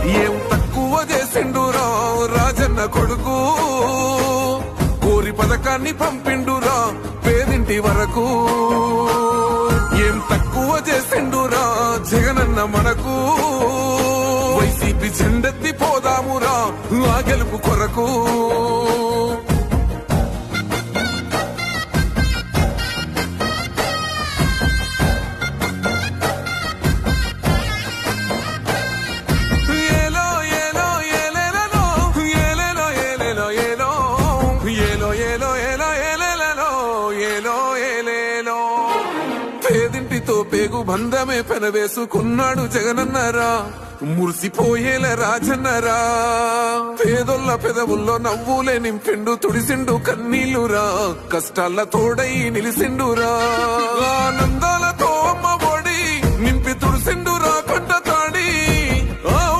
ఏం తక్కువ చేసిండురా రాజన్న కొడుకు, కోరి పథకాన్ని పంపిండురా పేదింటి వరకు. ఏం తక్కువ చేసిండురా జగనన్న మనకు, వైసీపీ జెండెత్తి పోదామురా ఆ గెలుపు కొరకు. పేదింటితో పేగు బంధమే పెనవేసుకున్నాడు జగనన్నరా, మురిసిపోయేల రాజన్నరా. పేదొల్ల పెదవుల్లో నవ్వులే నింపిండు, తుడిసిండు కన్నీళ్లురా, కష్టాల తోడై నిలిసిండురా. ఆనందాలతో అమ్మ ఒడి నింపి తుడిసిండు